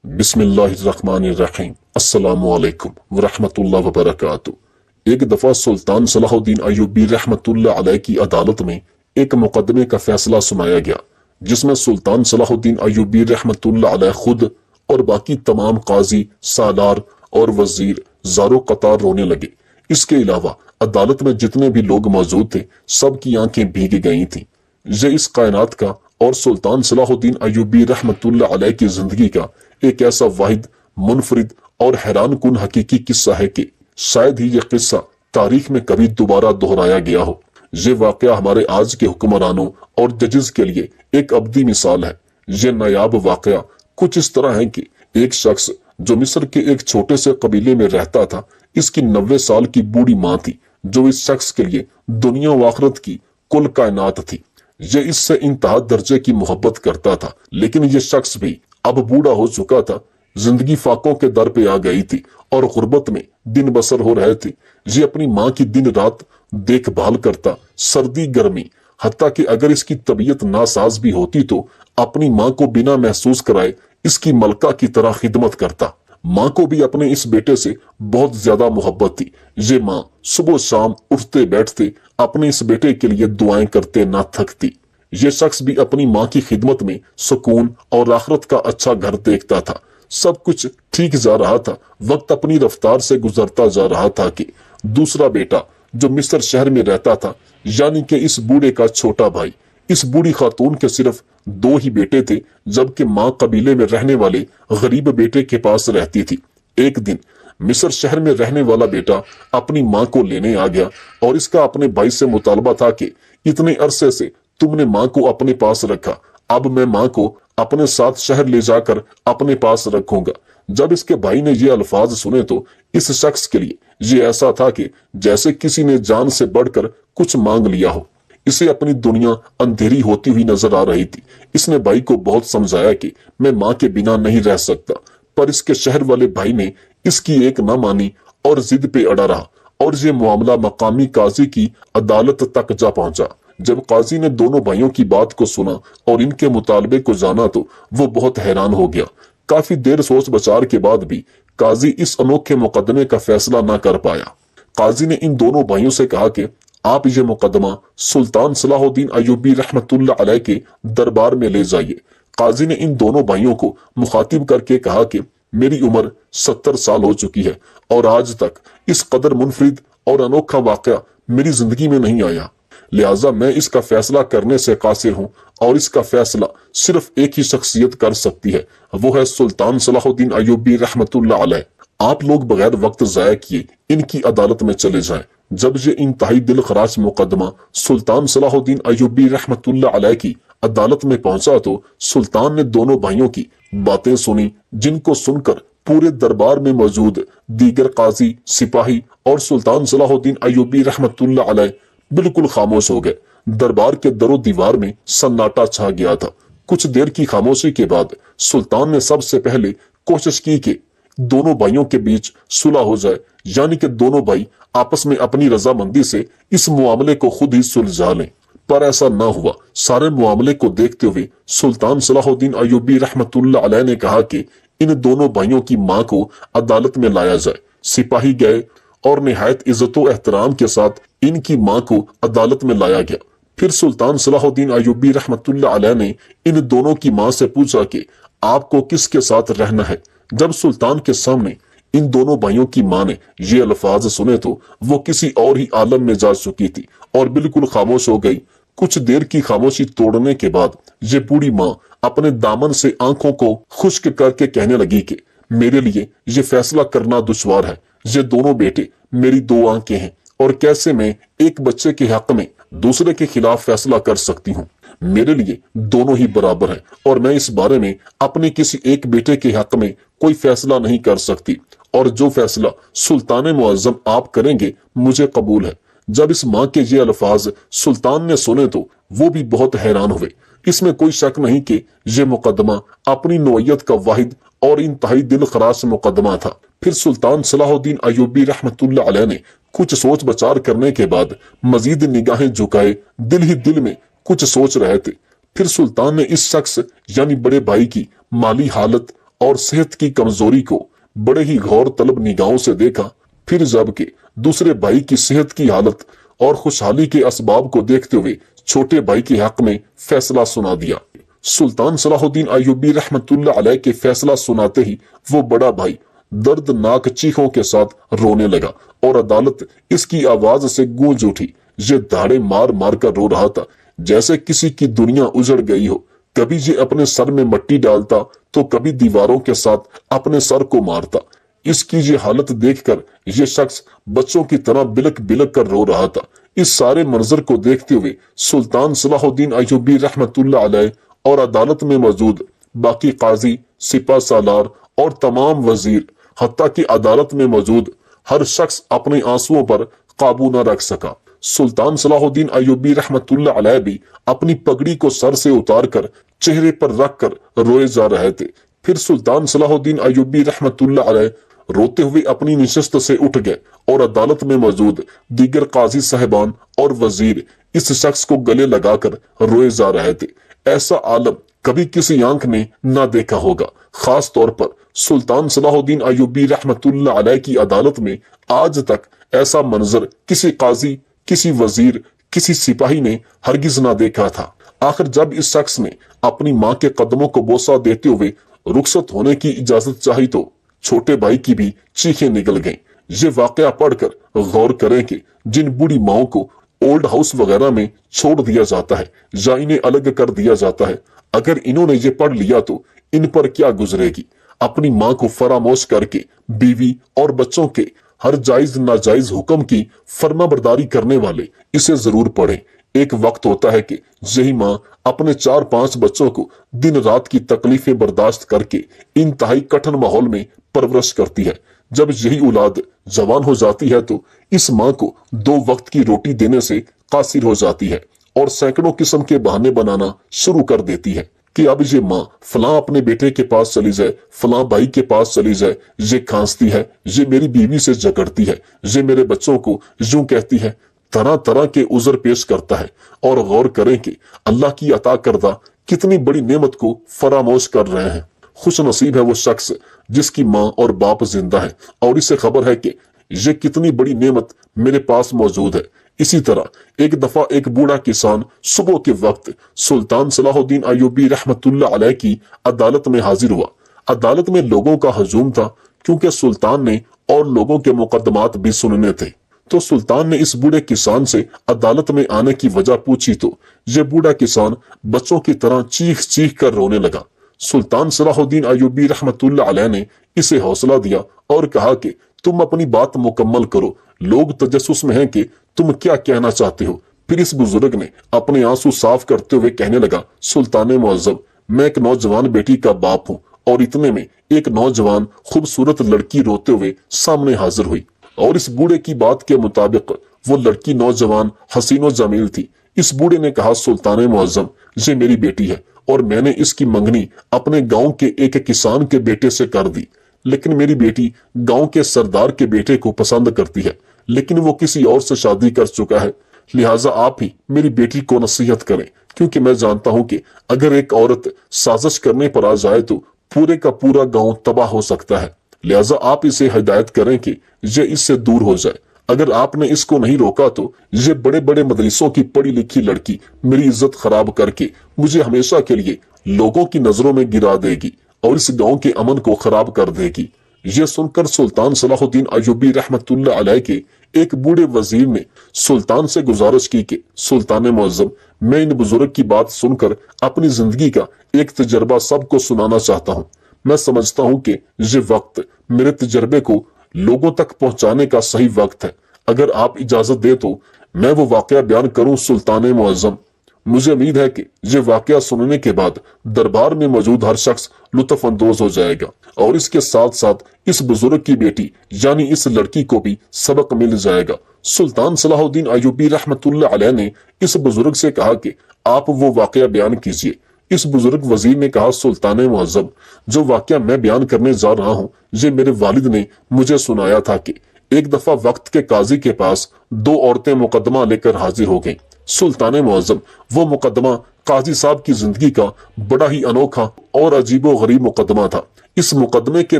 बिस्मिल्लाहिर्रहमानिर्रहीम। अस्सलामुअलैकुम वरहमतुल्लाहि वबरकातुहू। एक दफा सुल्तान सलाहुद्दीन अय्यूबी रहमतुल्लाह अलैह की अदालत में एक मुकदमे का फैसला सुनाया गया, जिसमें सुल्तान सलाहुद्दीन अय्यूबी रहमतुल्लाह अलैह खुद और बाकी तमाम काजी, सालार और वजीर ज़ारो कतार रोने लगे। इसके अलावा अदालत में जितने भी लोग मौजूद थे, सबकी आंखें भीग गई थीं। ये इस कायनात का और सुल्तान सलाहुद्दीन अय्यूबी रहमतुल्लाह अलैह की जिंदगी का एक ऐसा वाहिद, मुनफरिद और हैरान कुन हकीकी किस्सा है कि शायद ही यह किस्सा तारीख में कभी दोबारा दोहराया गया हो। ये वाकया हमारे आज के हुक्मरानों और जजेस के लिए एक अब्दी मिसाल है। ये नायाब वाकया कुछ इस तरह है कि एक शख्स जो मिस्र के एक छोटे से कबीले में रहता था, इसकी 90 साल की बूढ़ी माँ थी, जो इस शख्स के लिए दुनिया व आखिरत की कुल कायनात थी। ये इससे इंतहा दर्जे की मोहब्बत करता था, लेकिन ये शख्स भी अब बूढ़ा हो चुका था। जिंदगी फाकों के दर पे आ गई थी और गुर्बत में दिन बसर हो रहे थे। ये अपनी माँ की दिन रात देखभाल करता, सर्दी गर्मी, हत्ता कि अगर इसकी तबीयत नासाज भी होती तो अपनी माँ को बिना महसूस कराए इसकी मलका की तरह खिदमत करता। माँ को भी अपने इस बेटे से बहुत ज्यादा मोहब्बत थी। ये माँ सुबह शाम उठते बैठते अपने इस बेटे के लिए दुआएं करते ना थकती। ये शख्स भी अपनी माँ की खिदमत में सुकून और आखिरत का अच्छा घर देखता था। सब कुछ ठीक जा रहा था। वक्त अपनी रफ्तार से गुजरता जा रहा था कि दूसरा बेटा जो मिस्र शहर में रहता था, यानी कि इस बूढ़े का छोटा भाई, इस बूढ़ी खातून के सिर्फ 2 ही बेटे थे, जबकि माँ कबीले में रहने वाले गरीब बेटे के पास रहती थी। एक दिन मिस्र शहर में रहने वाला बेटा अपनी माँ को लेने आ गया और इसका अपने भाई से मुतालबा था कि इतने अरसे से तुमने माँ को अपने पास रखा, अब मैं माँ को अपने साथ शहर ले जाकर अपने पास रखूंगा। जब इसके भाई ने ये अल्फाज सुने तो इस शख्स के लिए ये ऐसा था कि जैसे किसी ने जान से बढ़कर कुछ मांग लिया हो। इसे अपनी दुनिया अंधेरी होती हुई नजर आ रही थी। इसने भाई को बहुत समझाया कि मैं माँ के बिना नहीं रह सकता, पर इसके शहर वाले भाई ने इसकी एक न मानी और जिद पे अड़ा रहा और ये मामला मकामी काजी की अदालत तक जा पहुंचा। जब काजी ने दोनों भाइयों की बात को सुना और इनके मुतालबे को जाना तो वो बहुत हैरान हो गया। काफी देर सोच विचार के बाद भी काजी इस अनोखे मुकदमे का फैसला ना कर पाया। काजी ने इन दोनों भाइयों से कहा कि आप ये मुकदमा सुल्तान सलाहुद्दीन अय्यूबी रहमतुल्लाह अलैह के दरबार में ले जाइए। काजी ने इन दोनों भाइयों को मुखातिब करके कहा कि मेरी उम्र 70 साल हो चुकी है और आज तक इस कदर मुनफरिद और अनोखा वाकया मेरी जिंदगी में नहीं आया, लिहाजा मैं इसका फैसला करने से कासिर हूँ और इसका फैसला सिर्फ एक ही शख्सियत कर सकती है, वो है सुल्तान सलाहुद्दीन अय्यूबी रहमतुल्लाह अलैह। आप लोग बगैर वक्त जाया किए इनकी अदालत में चले जाएं। जब ये इंतहाई दिल खराश मुकदमा सुल्तान सलाहुद्दीन अय्यूबी रहमतुल्लाह अलैह की अदालत में पहुंचा तो सुल्तान ने दोनों भाइयों की बातें सुनी, जिनको सुनकर पूरे दरबार में मौजूद दीगर काजी, सिपाही और सुल्तान सलाहुद्दीन अय्यूबी रहमतुल्लाह अलैह बिल्कुल खामोश हो गए। दरबार के दरो दीवार में सन्नाटा छा गया था। कुछ देर की खामोशी के बाद सुल्तान ने सबसे पहले कोशिश की कि दोनों भाइयों के बीच सुलह हो जाए, यानी कि दोनों भाई आपस में अपनी रजामंदी से इस मामले को खुद ही सुलझा लें, पर ऐसा ना हुआ। सारे मामले को देखते हुए सुल्तान सलाहुद्दीन अय्यूबी रहमतुल्लाह अलैह ने कहा कि इन दोनों भाइयों की मां को अदालत में लाया जाए। सिपाही गए और निहायत इज्जतो एहतराम के साथ इनकी मां को अदालत में लाया गया। फिर सुल्तान सलाहुद्दीन अय्यूबी रहमतुल्लाह अलैह ने इन दोनों की मां से पूछा कि आपको किसके साथ रहना है। जब सुल्तान के सामने इन दोनों भाइयों की मां ने ये अल्फाज सुने तो वो किसी और ही आलम में जा चुकी थी और बिल्कुल खामोश हो गई। कुछ देर की खामोशी तोड़ने के बाद ये बूढ़ी माँ अपने दामन से आंखों को खुश्क करके कहने लगी कि मेरे लिए ये फैसला करना दुश्वार है। ये दोनों बेटे मेरी 2 आंखें हैं और कैसे मैं एक बच्चे के हक में दूसरे के खिलाफ फैसला कर सकती हूँ। मेरे लिए दोनों ही बराबर हैं और मैं इस बारे में अपने किसी एक बेटे के हक में कोई फैसला नहीं कर सकती, और जो फैसला सुल्तान मुअज्जम आप करेंगे मुझे कबूल है। जब इस माँ के ये अल्फाज सुल्तान ने सुने तो वो भी बहुत हैरान हुए। इसमें कोई शक नहीं कि ये मुकदमा अपनी नौइयत का वाहिद और इंतहाई दिल खराश मुकदमा था। फिर सुल्तान सलाहुद्दीन अय्यूबी रहमतुल्लाह अलैह ने कुछ सोच विचार करने के बाद मजीद निगाहें झुकाए दिल ही दिल में कुछ सोच रहे थे। फिर सुल्तान ने इस शख्स यानी बड़े भाई की माली हालत और सेहत की कमजोरी को बड़े ही गौर तलब निगाहों से देखा। फिर जबकि दूसरे भाई की सेहत की हालत और खुशहाली के असबाब को देखते हुए छोटे भाई के हक में फैसला सुना दिया। सुल्तान सलाहुद्दीन अय्यूबी रहमतुल्लाह अलैह के फैसला सुनाते ही वो बड़ा भाई दर्दनाक चीखों के साथ रोने लगा और अदालत इसकी आवाज से गूंज उठी। ये दाढ़े मार मार कर रो रहा था जैसे किसी की दुनिया उजड़ गई हो। कभी ये अपने सर में मट्टी डालता तो कभी दीवारों के साथ अपने सर को मारता। इसकी ये हालत देखकर ये शख्स बच्चों की तरह बिलक बिलक कर रो रहा था। इस सारे मंजर को देखते हुए सुल्तान सलाहुद्दीन अय्यूबी रहमतुल्लाह अलैह और अदालत में मौजूद बाकी काजी, सिपा सालार और तमाम वजीर, हत्ता कि अदालत में मौजूद हर शख्स अपने आंसुओं पर काबू न रख सका। सुल्तान सलाहुद्दीन अय्यूबी रहमतुल्लाह अलैह भी अपनी पगड़ी को सर से उतारकर चेहरे पर रखकर रोए जा रहे थे। फिर सुल्तान सलाहुद्दीन अय्यूबी रहमतुल्लाह अलैह रोते हुए अपनी निशस्त से उठ गए और अदालत में मौजूद दीगर काजी साहिबान और वजीर इस शख्स को गले लगाकर रोए जा रहे थे। ऐसा आलम कभी किसी आंख ने ना देखा होगा। खास तौर पर सुल्तान सलाहुद्दीन अय्यूबी रहमतुल्लाह अलैह की अदालत में आज तक ऐसा मंजर किसी काजी, किसी वजीर, किसी सिपाही ने हरगिज ना देखा था। आखिर जब इस शख्स ने अपनी मां के कदमों को बोसा देते हुए रुखसत होने की इजाजत चाही तो छोटे भाई की भी चीखें निकल गईं। ये वाकया पढ़कर गौर करें कि जिन बूढ़ी माओं को ओल्ड हाउस वगैरह में छोड़ दिया जाता है या इन्हें अलग कर दिया जाता है, अगर इन्होंने ये पढ़ लिया तो इन पर क्या गुजरेगी। अपनी मां को फरामोश करके बीवी और बच्चों के हर जायज नाजायज हुक्म की फर्माबरदारी करने वाले इसे जरूर पढ़ें। एक वक्त होता है कि यही माँ अपने 4-5 बच्चों को दिन रात की तकलीफें बर्दाश्त करके इंतहाई कठिन माहौल में परवरिश करती है। जब यही औलाद जवान हो जाती है तो इस माँ को 2 वक्त की रोटी देने से कासिर हो जाती है और सैकड़ों किस्म के बहाने बनाना शुरू कर देती है कि अब ये माँ फलां अपने बेटे के पास चली जाए, फलां भाई के पास चली जाए, ये खांसती है, ये मेरी बीवी से झगड़ती है, ये मेरे बच्चों को यूं कहती है। तरह तरह के उज़र पेश करता है। और गौर करें कि अल्लाह की अता करदा कितनी बड़ी नेमत को फरामोश कर रहे हैं। खुश नसीब है वो शख्स जिसकी माँ और बाप जिंदा है और इसे खबर है कि ये कितनी बड़ी नेमत मेरे पास मौजूद है। इसी तरह एक दफा एक बूढ़ा किसान सुबह के वक्त सुल्तान सलाहुद्दीन अय्यूबी रहमतुल्लाह अलैह की अदालत में हाजिर हुआ। अदालत में लोगों का हजूम था क्योंकि सुल्तान ने और लोगों के मुकदमात भी सुनने थे। तो सुल्तान ने इस बूढ़े किसान से अदालत में आने की वजह पूछी तो ये बूढ़ा किसान बच्चों की तरह चीख चीख कर रोने लगा। सुल्तान सलाहुद्दीन अय्यूबी रहमतुल्लाह अलैह ने इसे हौसला दिया और कहा कि तुम अपनी बात मुकम्मल करो, लोग तजस्सुस में हैं कि तुम क्या कहना चाहते हो। फिर इस बुजुर्ग ने अपने आंसू साफ करते हुए कहने लगा, सुल्तान मुअज्जम, मैं एक नौजवान बेटी का बाप हूँ। और इतने में एक नौजवान खूबसूरत लड़की रोते हुए सामने हाजिर हुई और इस बूढ़े की बात के मुताबिक वो लड़की नौजवान हसीनो जमील थी। इस बूढ़े ने कहा, सुल्तान मुअज्जम, ये मेरी बेटी है और मैंने इसकी मंगनी अपने गांव के एक किसान के बेटे से कर दी, लेकिन मेरी बेटी गांव के सरदार के बेटे को पसंद करती है, लेकिन वो किसी और से शादी कर चुका है। लिहाजा आप ही मेरी बेटी को नसीहत करें, क्योंकि मैं जानता हूं कि अगर एक औरत साजिश करने पर आ जाए तो पूरे का पूरा गांव तबाह हो सकता है। लिहाजा आप इसे हिदायत करें कि ये इससे दूर हो जाए। अगर आपने इसको नहीं रोका तो ये बड़े बड़े मदरसों की पढ़ी लिखी लड़की मेरी इज्जत खराब करके मुझे हमेशा के लिए लोगों की नजरों में गिरा देगी और इस गांव के अमन को खराब कर देगी। यह सुनकर सुल्तान सलाहुद्दीन अय्यूबी रहमतुल्लाह अलैह के एक बूढ़े वजीर ने सुल्तान से गुजारिश की कि सुल्तान मुअज्जम, मैं इन बुजुर्ग की बात सुनकर अपनी जिंदगी का एक तजर्बा सबको सुनाना चाहता हूँ। मैं समझता हूँ कि ये वक्त मेरे तजर्बे को लोगों तक पहुंचाने का सही वक्त है। अगर आप इजाजत दे तो मैं वो वाकया बयान करूं सुल्तान मुअज्जम। मुझे उम्मीद है कि ये वाकया सुनने के बाद दरबार में मौजूद हर शख्स लुत्फ अंदोज हो जाएगा और इसके साथ साथ इस बुजुर्ग की बेटी यानी इस लड़की को भी सबक मिल जाएगा। सुल्तान सलाहुद्दीन अय्यूबी रहमतुल्लाह अलैह ने इस बुजुर्ग से कहा कि आप वो वाकया बयान कीजिए। इस बुजुर्ग वजीर ने कहा, सुल्तान मुअज्जम, जो वाकया मैं बयान करने जा रहा हूँ ये मेरे वालिद ने मुझे सुनाया था कि एक दफा वक्त के काजी के पास 2 औरतें मुकदमा लेकर हाजिर हो गईं। सुल्तान मुअज्जम, वो मुकदमा काजी साहब की जिंदगी का बड़ा ही अनोखा और अजीबो गरीब मुकदमा था। इस मुकदमे के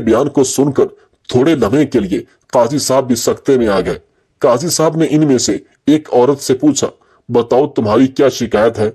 बयान को सुनकर थोड़े लम्हे के लिए काजी साहब भी सकते में आ गए। काजी साहब ने इनमें से एक औरत से पूछा, बताओ तुम्हारी क्या शिकायत है?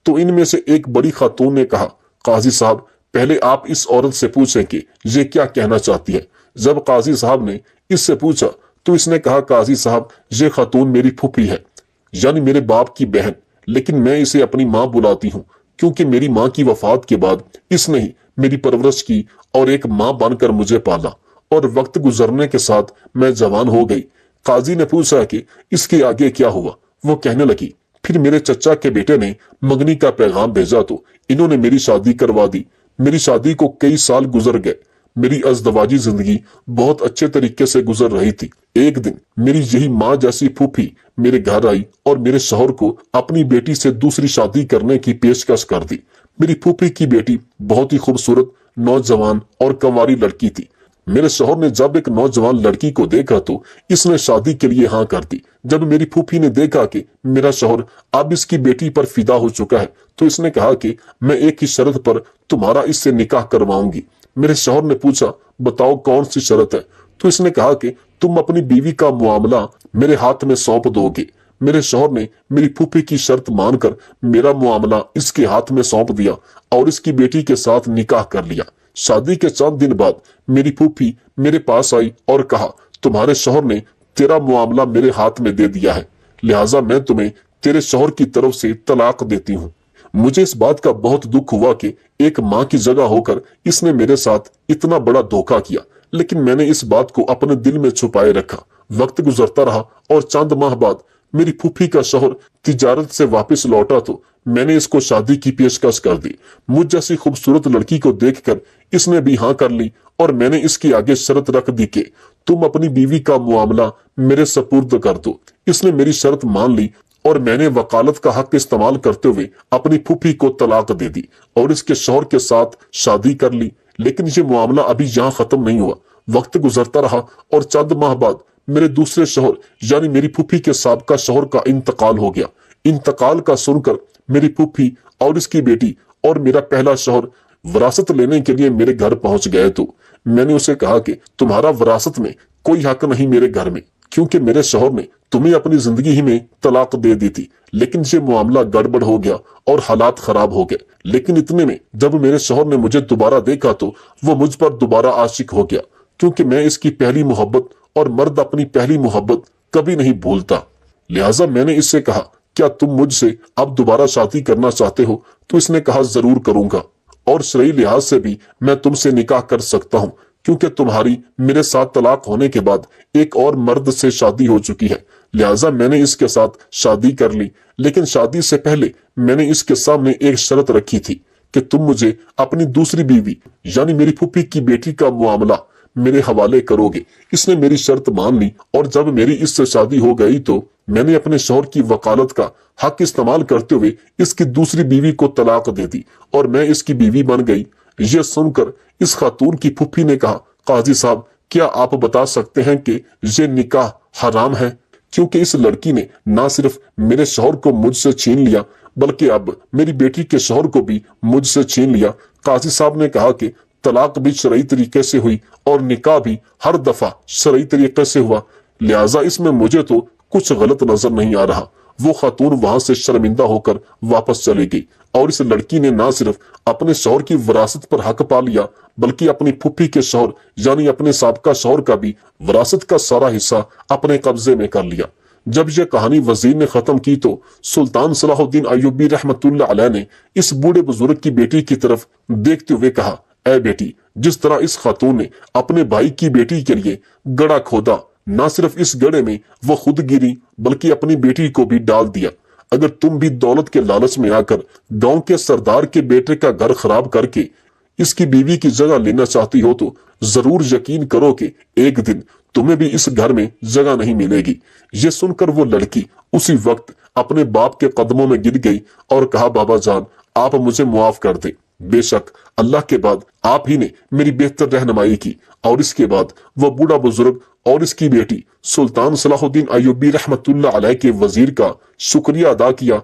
तो इनमें से एक बड़ी खातून ने कहा, काजी साहब पहले आप इस औरत से पूछें कि ये क्या कहना चाहती है। जब काजी साहब ने इससे पूछा तो इसने कहा, काजी साहब ये खातून मेरी फूफी है, यानी मेरे बाप की बहन, लेकिन मैं इसे अपनी माँ बुलाती हूँ क्योंकि मेरी माँ की वफात के बाद इसने ही मेरी परवरिश की और एक माँ बनकर मुझे पाला, और वक्त गुजरने के साथ मैं जवान हो गई। काजी ने पूछा कि इसके आगे क्या हुआ? वो कहने लगी, फिर मेरे चचा के बेटे ने मंगनी का पैगाम भेजा तो इन्होंने मेरी शादी करवा दी। मेरी शादी को कई साल गुजर गए। मेरी अज़दवाजी जिंदगी बहुत अच्छे तरीके से गुजर रही थी। एक दिन मेरी यही माँ जैसी फूफी मेरे घर आई और मेरे शौहर को अपनी बेटी से दूसरी शादी करने की पेशकश कर दी। मेरी फूफी की बेटी बहुत ही खूबसूरत, नौजवान और कंवारी लड़की थी। मेरे शौहर ने जब एक नौजवान लड़की को देखा तो इसने शादी के लिए हाँ कर दी। जब मेरी फूफी ने देखा कि मेरा शौहर अब इसकी बेटी पर फिदा हो चुका है तो इसने कहा कि मैं एक ही शर्त पर तुम्हारा इससे निकाह करवाऊंगी। मेरे शौहर ने पूछा, बताओ कौन सी शर्त है? तो इसने कहा कि तुम अपनी बीवी का मामला मेरे हाथ में सौंप दोगे। मेरे शौहर ने मेरी फूफी की शर्त मानकर मेरा मामला इसके हाथ में सौंप दिया और इसकी बेटी के साथ निकाह कर लिया। शादी के चंद दिन बाद मेरी फूफी मेरे पास आई और कहा, तुम्हारे शौहर ने तेरा मामला मेरे हाथ में दे दिया है, लिहाजा मैं तुम्हें तेरे शौहर की तरफ से तलाक देती हूँ। मुझे इस बात का बहुत दुख हुआ कि एक माँ की जगह होकर इसने मेरे साथ इतना बड़ा धोखा किया, लेकिन मैंने इस बात को अपने दिल में छुपाए रखा। वक्त गुजरता रहा और चंद माह बाद मेरी फूफी का शौहर तिजारत से वापस लौटा तो मैंने इसको शादी की पेशकश कर दी। मुझ जैसी खूबसूरत लड़की को देखकर इसने भी हाँ कर ली और मैंने इसके आगे शर्त रख दी कि तुम अपनी बीवी का मामला मेरे सपुर्द कर दो। इसने मेरी शर्त मान ली और मैंने वकालत का हक इस्तेमाल करते हुए अपनी फूफी को तलाक दे दी और इसके शौहर के साथ शादी कर ली। लेकिन ये मामला अभी यहाँ खत्म नहीं हुआ। वक्त गुजरता रहा और चंद माह बाद मेरे दूसरे शौहर यानी मेरी फूफी के साबका शौहर का इंतकाल हो गया। इंतकाल का सुनकर मेरी फूफी और इसकी बेटी और मेरा पहला शौहर विरासत लेने के लिए मेरे घर पहुंच गए तो मैंने उसे कहा कि तुम्हारा विरासत में कोई हक नहीं मेरे घर में, क्योंकि मेरे शौहर ने तुम्हें अपनी जिंदगी ही में तलाक दे दी थी। लेकिन ये मामला गड़बड़ हो गया और हालात खराब हो गए। लेकिन इतने में जब मेरे शौहर ने मुझे दोबारा देखा तो वो मुझ पर दोबारा आशिक हो गया, क्योंकि मैं इसकी पहली मोहब्बत और मर्द अपनी पहली मोहब्बत कभी नहीं भूलता। लिहाजा मैंने इससे कहा, क्या तुम मुझसे अब दोबारा शादी करना चाहते हो? तो इसने कहा, जरूर करूंगा और शरई लिहाज से भी मैं तुमसे निकाह कर सकता हूँ, क्योंकि तुम्हारी मेरे साथ तलाक होने के बाद एक और मर्द से शादी हो चुकी है। लिहाजा मैंने इसके साथ शादी कर ली। लेकिन शादी से पहले मैंने इसके सामने एक शर्त रखी थी कि तुम मुझे अपनी दूसरी बीवी यानी मेरी फूफी की बेटी का मामला मेरे हवाले करोगे। इसने मेरी शर्त मान ली और जब मेरी इससे शादी हो गई तो मैंने अपने शौहर की वकालत का हक इस्तेमाल करते हुए इसकी दूसरी बीवी को तलाक दे दी और मैं इसकी बीवी बन गई। यह सुनकर इस खातून की फूफी ने कहा, काजी साहब क्या आप बता सकते हैं कि ये निकाह हराम है? क्योंकि इस लड़की ने न सिर्फ मेरे शौहर को मुझसे छीन लिया बल्कि अब मेरी बेटी के शौहर को भी मुझसे छीन लिया। काजी साहब ने कहा कि तलाक भी शरई तरीके से हुई और निकाह भी हर दफा शरई तरीके से हुआ, लिहाजा इसमें मुझे तो कुछ गलत नजर नहीं आ रहा। वो खातून वहां से शर्मिंदा होकर वापस चली गई और इस लड़की ने न सिर्फ अपने शौहर की विरासत पर हक पा लिया बल्कि अपनी फूफी के शौहर यानी अपने साबका शौहर का भी विरासत का सारा हिस्सा अपने कब्जे में कर लिया। जब यह कहानी वजीर ने खत्म की तो सुल्तान सलाहुद्दीन अय्यूबी रहमतुल्लाह अलैह ने इस बूढ़े बुजुर्ग की बेटी की तरफ देखते हुए कहा, ऐ बेटी, जिस तरह इस खातून ने अपने भाई की बेटी के लिए गड़ा खोदा, न सिर्फ इस गड़े में वो खुद गिरी बल्कि अपनी बेटी को भी डाल दिया। अगर तुम भी दौलत के लालच में आकर गांव के सरदार के बेटे का घर खराब करके इसकी बीवी की जगह लेना चाहती हो तो जरूर यकीन करो कि एक दिन तुम्हें भी इस घर में जगह नहीं मिलेगी। ये सुनकर वो लड़की उसी वक्त अपने बाप के कदमों में गिर गई और कहा, बाबा जान आप मुझे मुआफ कर दे, بے شک اللہ کے بعد آپ ہی نے میری بہتر رہنمائی کی۔ اور اس کے بعد وہ بوڑھا بزرگ اور اس کی بیٹی سلطان صلاح الدین ایوبی رحمت اللہ علیہ کے وزیر کا شکریہ ادا کیا۔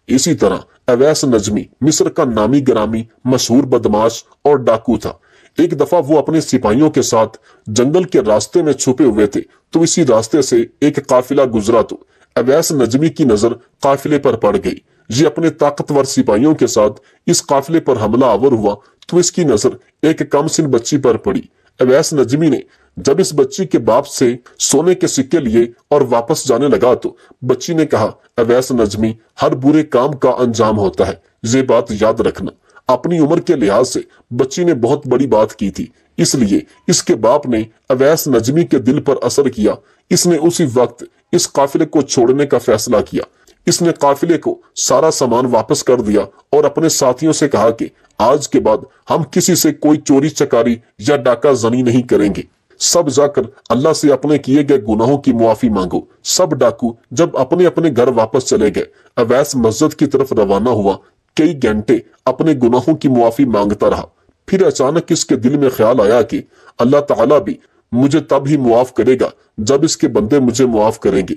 اسی طرح اویس نجمی مصر کا نامی گرامی مشہور بدماش اور ڈاکو تھا۔ ایک دفعہ وہ اپنے سپاہیوں کے ساتھ جنگل کے راستے میں چھپے ہوئے تھے تو اسی راستے سے ایک قافلہ گزرا تو اویس نجمی کی نظر قافلے پر پڑ گئی۔ یہ اپنے طاقتور سپاہیوں کے ساتھ اس قافلے پر حملہ آور ہوا تو اس کی نظر ایک کم سن بچی پر پڑی۔ اویس نجمی نے جب اس بچی کے باپ سے سونے کے سکے لیے اور واپس جانے لگا تو بچی نے کہا، اویس نجمی، ہر برے کام کا انجام ہوتا ہے، یہ بات یاد رکھنا۔ اپنی عمر کے لحاظ سے بچی نے بہت بڑی بات کی تھی، اس لیے اس کے باپ نے اویس نجمی کے دل پر اثر کیا۔ اس نے اسی وقت اس قافلے کو چھوڑنے کا فیصلہ کیا۔ اس نے قافلے کو سارا سامان واپس کر دیا اور اپنے ساتھیوں سے کہا کہ آج کے بعد ہم کسی سے کوئی چوری چکاری یا ڈاکہ زنی نہیں کریں گے۔ سب جا کر اللہ سے اپنے کیے گئے گناہوں کی معافی مانگو۔ سب ڈاکو جب اپنے اپنے گھر واپس چلے گئے، اویس مسجد کی طرف روانہ ہوا۔ کئی گھنٹے اپنے گناہوں کی معافی مانگتا رہا۔ پھر اچانک اس کے دل میں خیال آیا کہ اللہ تعالیٰ بھی مجھے تب ہی معاف کرے گا جب اس کے بندے مجھے معاف کریں گے۔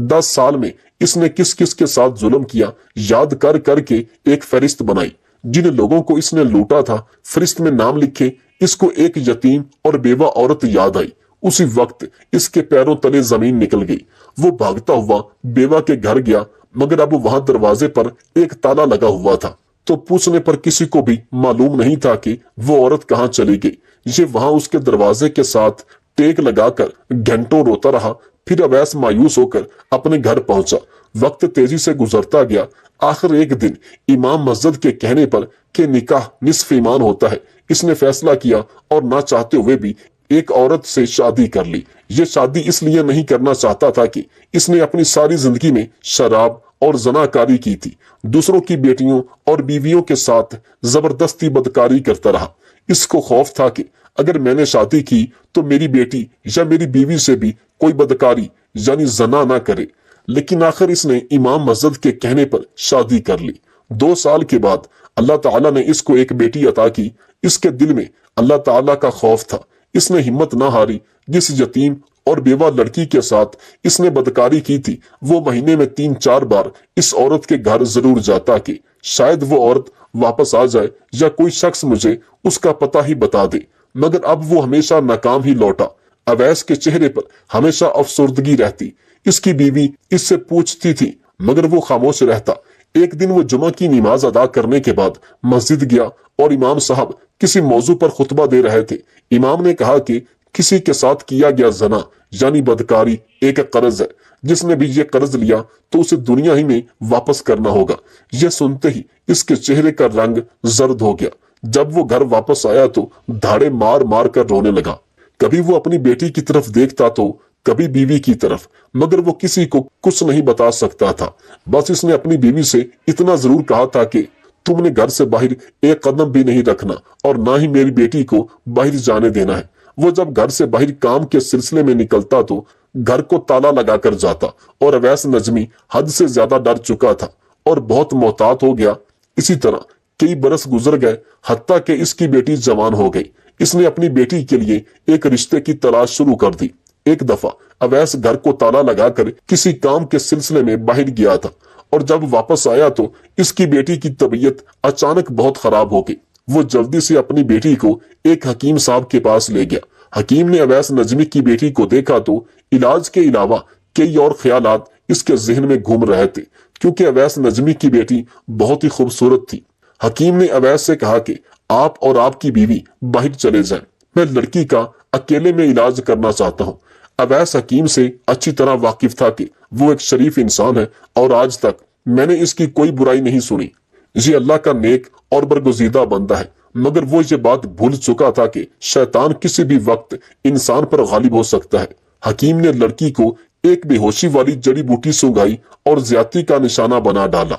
10 سال میں اس نے کس کس کے ساتھ ظلم کیا یاد کر کر کے ایک فہرست بنائی۔ جن لوگوں کو اس نے لوٹا تھا فہرست میں نام لکھے۔ اس کو ایک یتیم اور بیوہ عورت یاد آئی۔ اسی وقت اس کے پیروں تلے زمین نکل گئی۔ وہ بھاگتا ہوا بیوہ کے گھر گیا، مگر اب وہاں دروازے پر ایک تالا لگا ہوا تھا تو پوچھنے پر کسی کو بھی معلوم نہیں تھا کہ وہ عورت کہاں چلی گئی۔ یہ وہاں اس کے دروازے کے ساتھ ٹیک لگا کر گھنٹوں روتا رہا۔ پھر اویس مایوس ہو کر اپنے گھر پہنچا۔ وقت تیزی سے گزرتا گیا۔ آخر ایک دن امام مسجد کے کہنے پر کہ نکاح نصف ایمان ہوتا ہے، اس نے فیصلہ کیا اور نہ چاہتے ہوئے بھی ایک عورت سے شادی کر لی۔ یہ شادی اس لیے نہیں کرنا چاہتا تھا کہ اس نے اپنی ساری زندگی میں شراب اور زناکاری کی تھی، دوسروں کی بیٹیوں اور بیویوں کے ساتھ زبردستی بدکاری کرتا رہا۔ اس کو خوف تھا کہ اگر میں نے شادی کی تو میری بیٹی یا میری بیوی سے بھی کوئی بدکاری یعنی زنا نہ کرے۔ لیکن آخر اس نے امام مسجد کے کہنے پر شادی کر لی۔ 2 سال کے بعد اللہ تعالیٰ نے اس کو ایک بیٹی عطا کی۔ اس کے دل میں اللہ تعالیٰ کا خوف تھا۔ اس نے ہمت نہ ہاری۔ جس یتیم اور بیوہ لڑکی کے ساتھ اس نے بدکاری کی تھی وہ مہینے میں 3-4 بار اس عورت کے گھر ضرور جاتا کہ شاید وہ عورت واپس آ جائے یا کوئی شخص مجھے اس کا پتہ ہی بتا دے، مگر اب وہ ہمیشہ ناکام ہی لوٹا۔ اویس کے چہرے پر ہمیشہ افسردگی رہتی۔ اس کی بیوی اس سے پوچھتی تھی مگر وہ خاموش رہتا۔ ایک دن وہ جمعہ کی نماز ادا کرنے کے بعد مسجد گیا اور امام صاحب کسی موضوع پر خطبہ دے رہے تھے۔ امام نے کہا کہ کسی کے ساتھ کیا گیا زنا یعنی بدکاری ایک قرض ہے، جس نے بھی یہ قرض لیا تو اسے دنیا ہی میں واپس کرنا ہوگا۔ یہ سنتے ہی اس کے چہرے کا رنگ زرد ہو گیا۔ جب وہ گھر واپس آیا تو دھاڑے مار مار کر رونے لگا۔ کبھی وہ اپنی بیٹی کی طرف دیکھتا تو کبھی بیوی کی طرف، مگر وہ کسی کو کچھ نہیں بتا سکتا تھا۔ بس اس نے اپنی بیوی سے اتنا ضرور کہا تھا کہ تم نے گھر سے باہر ایک قدم بھی نہیں رکھنا اور نہ ہی میری بیٹی کو باہر جانے دینا ہے۔ وہ جب گھر سے باہر کام کے سلسلے میں نکلتا تو گھر کو تالا لگا کر جاتا، اور اویس نجمی حد سے زیادہ ڈر چکا تھا اور بہت محتاط ہو گیا۔ اسی طرح کئی برس گزر گئے، حتیٰ کہ اس کی بیٹی جوان ہو گئی۔ اس نے اپنی بیٹی کے لیے ایک رشتے کی تلاش شروع کر دی۔ ایک دفعہ اویس گھر کو تالا لگا کر کسی کام کے سلسلے میں باہر گیا تھا، اور جب واپس آیا تو اس کی بیٹی کی طبیعت اچانک بہت خراب ہو گئی۔ وہ جلدی سے اپنی بیٹی کو ایک حکیم صاحب کے پاس لے گیا۔ حکیم نے اویس نجمی کی بیٹی کو دیکھا تو علاج کے علاوہ کئی اور خیالات اس کے ذہن میں گھوم رہے تھے، کیونکہ اویس نجمی کی بیٹی بہت ہی خوبصورت تھی۔ حکیم نے اویس سے کہا کہ آپ اور آپ کی بیوی باہر چلے جائیں، میں لڑکی کا اکیلے میں علاج کرنا چاہتا ہوں۔ اویس حکیم سے اچھی طرح واقف تھا کہ وہ ایک شریف انسان ہے اور آج تک میں نے اس کی کوئی برائی نہیں سنی۔ یہ اللہ کا نیک اور برگزیدہ بندہ ہے، مگر وہ یہ بات بھول چکا تھا کہ شیطان کسی بھی وقت انسان پر غالب ہو سکتا ہے۔ حکیم نے لڑکی کو ایک بے ہوشی والی جڑی بوٹی سونگائی اور زیادتی کا نشانہ بنا ڈالا۔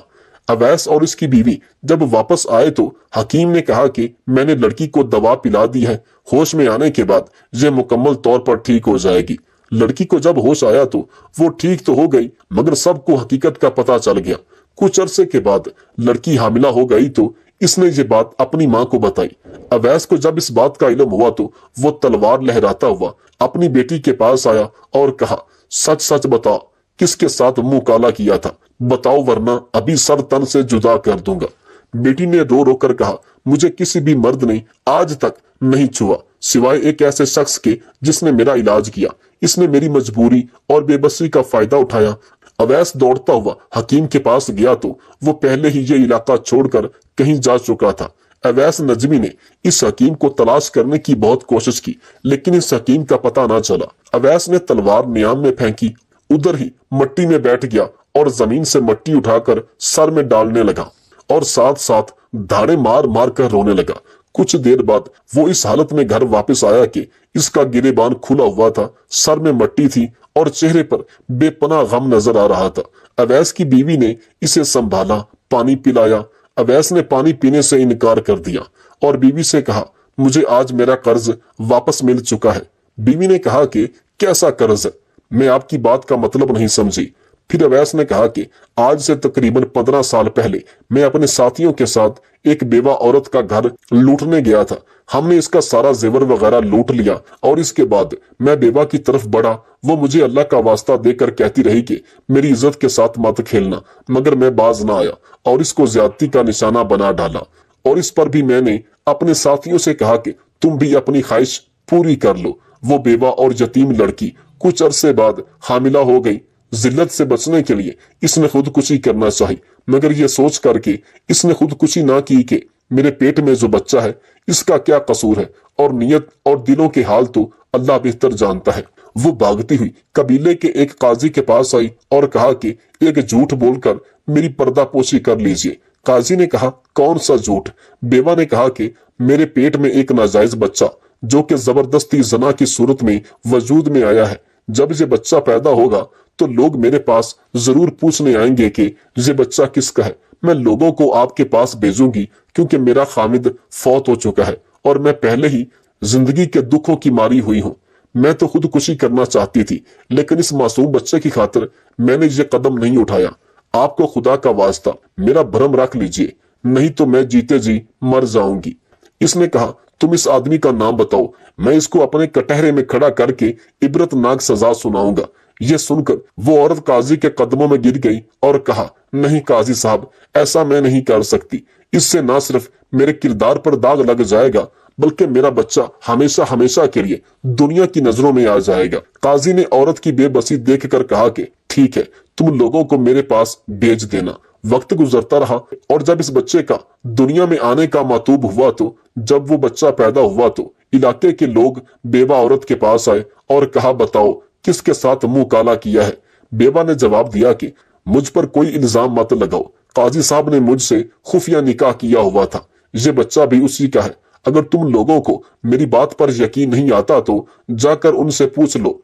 اویس اور اس کی بیوی جب واپس آئے تو حکیم نے کہا کہ میں نے لڑکی کو دوا پلا دی ہے، ہوش میں آنے کے بعد یہ مکمل طور پر ٹھیک ہو جائے گی۔ لڑکی کو جب ہوش آیا تو وہ ٹھیک تو ہو گئی، مگر سب کو حقیقت کا پتہ چل گیا۔ کچھ عرصے کے بعد لڑکی حاملہ ہو گئی تو इसने ये बात अपनी माँ को बताई। अवैस को जब इस बात का इल्म हुआ तो वो तलवार लहराता हुआ अपनी बेटी के पास आया और कहा, सच सच बता, किसके साथ मुंह काला किया था, बताओ वरना अभी सर तन से जुदा कर दूंगा। बेटी ने रो रो कर कहा, मुझे किसी भी मर्द ने आज तक नहीं छुआ सिवाय एक ऐसे शख्स के जिसने मेरा इलाज किया। इसने मेरी मजबूरी और बेबसी का फायदा उठाया। अवैस दौड़ता हुआ हकीम के पास गया तो वो पहले ही ये इलाका छोड़कर कहीं जा चुका था। अवैस नजमी ने इस हकीम को तलाश करने की बहुत कोशिश की, लेकिन इस हकीम का पता ना चला। अवैस ने तलवार नियाम में फेंकी, उधर ही मट्टी में बैठ गया और जमीन से मट्टी उठाकर सर में डालने लगा और साथ साथ धाड़े मार मार कर रोने लगा। कुछ देर बाद वो इस हालत में घर वापस आया कि इसका गिरेबान खुला हुआ था, सर में मट्टी थी और चेहरे पर बेपनाह गम नजर आ रहा था। अवैस की बीवी ने इसे संभाला, पानी पिलाया। अवैस ने पानी पीने से इनकार कर दिया और बीवी से कहा, मुझे आज मेरा कर्ज वापस मिल चुका है। बीवी ने कहा कि कैसा कर्ज है, मैं आपकी बात का मतलब नहीं समझी। फिर अवैस ने कहा कि आज से तकरीबन 15 साल पहले मैं अपने साथियों के साथ एक बेवा औरत का घर लूटने गया था। हमने इसका सारा जेवर वगैरह लूट लिया और इसके बाद मैं बेवा की तरफ बढ़ा। वो मुझे अल्लाह का वास्ता देकर कहती रही कि मेरी इज्जत के साथ मत खेलना, मगर मैं बाज ना आया और इसको ज्यादती का निशाना बना डाला। और इस पर भी मैंने अपने साथियों से कहा कि तुम भी अपनी ख्वाहिश पूरी कर लो। वो बेवा और यतीम लड़की कुछ अरसे बाद हामिला हो गई। जिल्लत से बचने के लिए इसने खुदकुशी करना चाही, मगर ये सोच करके इसने खुदकुशी ना की कि मेरे पेट में जो बच्चा है इसका क्या कसूर है, और नियत और दिलों के हाल तो अल्लाह बेहतर जानता है। वो भागती हुई कबीले के एक काजी के पास आई और कहा कि एक झूठ बोलकर मेरी पर्दापोशी कर लीजिए। काजी ने कहा, कौन सा झूठ? बेवा ने कहा कि मेरे पेट में एक नाजायज बच्चा जो कि जबरदस्ती जना की सूरत में वजूद में आया है। जब ये बच्चा पैदा होगा तो लोग मेरे पास जरूर पूछने आएंगे कि ये बच्चा किसका है। मैं लोगों को आपके पास भेजूंगी क्योंकि मेरा खामिद फौत हो चुका है और मैं पहले ही जिंदगी के दुखों की मारी हुई हूँ। मैं तो खुदकुशी करना चाहती थी, लेकिन इस मासूम बच्चे की खातिर मैंने ये कदम नहीं उठाया। आपको खुदा का वास्ता मेरा भरम रख लीजिए, नहीं तो मैं जीते जी मर जाऊंगी। इसने कहा, तुम इस आदमी का नाम बताओ, मैं इसको अपने कटहरे में खड़ा करके इबरतनाक सजा सुनाऊंगा। ये सुनकर वो औरत काजी के कदमों में गिर गई और कहा, नहीं काजी साहब, ऐसा मैं नहीं कर सकती। इससे ना सिर्फ मेरे किरदार पर दाग लग जाएगा बल्कि मेरा बच्चा हमेशा हमेशा के लिए दुनिया की नजरों में आ जाएगा। काजी ने औरत की बेबसी देखकर कहा कि ठीक है, तुम लोगों को मेरे पास भेज देना। वक्त गुजरता रहा और जब इस बच्चे का दुनिया में आने का मातूब हुआ तो जब वो बच्चा पैदा हुआ तो इलाके के लोग बेवा औरत के पास आए और कहा, बताओ किसके साथ मुंह काला किया है। बेवा ने जवाब दिया कि मुझ पर कोई इल्जाम मत लगाओ, काजी साहब ने मुझसे खुफिया निकाह किया हुआ था, ये बच्चा भी उसी का है। अगर तुम लोगों को मेरी बात पर यकीन नहीं आता तो जाकर उनसे पूछ लो।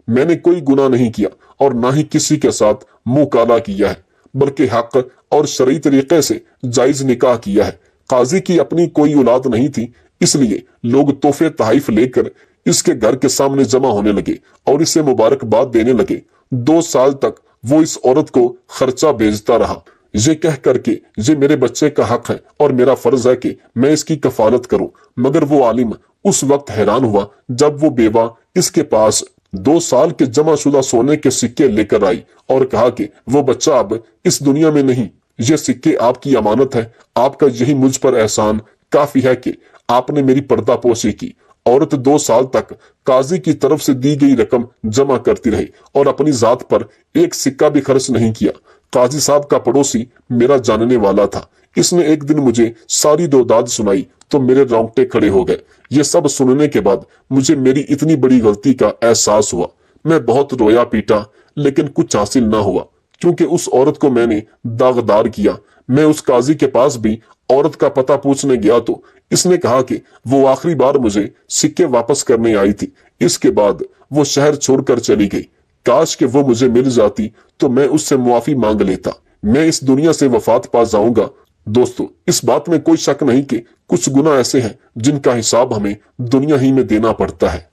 मैंने कोई गुनाह नहीं किया और ना ही किसी के साथ मुंह काला किया है, बल्कि हक और शरई तरीके से जायज निकाह किया है। काजी की अपनी कोई औलाद नहीं थी, इसलिए लोग तोहफे तहफ लेकर इसके घर के सामने जमा होने लगे और इसे मुबारकबाद देने लगे। 2 साल तक वो इस औरत को खर्चा भेजता रहा, ये कह करके ये मेरे बच्चे का हक है और मेरा फर्ज है कि मैं इसकी कफालत करूं। मगर वो आलिम उस वक्त हैरान हुआ जब वो बेवा इसके पास 2 साल के जमाशुदा सोने के सिक्के लेकर आई और कहा कि वो बच्चा अब इस दुनिया में नहीं, ये सिक्के आपकी अमानत है। आपका यही मुझ पर एहसान काफी है कि आपने मेरी पर्दापोशी की। औरत 2 साल तक काजी की तरफ से दी गई रकम जमा करती रही और अपनी जात पर एक सिक्का भी खर्च नहीं किया। काजी साहब का पड़ोसी मेरा जानने वाला था, इसने एक दिन मुझे सारी दौदाद सुनाई तो मेरे रोंगटे खड़े हो गए। ये सब सुनने के बाद मुझे मेरी इतनी बड़ी गलती का एहसास हुआ। मैं बहुत रोया पीटा, लेकिन कुछ हासिल ना हुआ क्योंकि उस औरत को मैंने दागदार किया। मैं उस काजी के पास भी औरत का पता पूछने गया तो इसने कहा कि वो आखिरी बार मुझे सिक्के वापस करने आई थी, इसके बाद वो शहर छोड़कर चली गई। काश कि वो मुझे मिल जाती तो मैं उससे मुआफी मांग लेता। मैं इस दुनिया से वफात पा जाऊंगा। दोस्तों, इस बात में कोई शक नहीं कि कुछ गुनाह ऐसे हैं जिनका हिसाब हमें दुनिया ही में देना पड़ता है।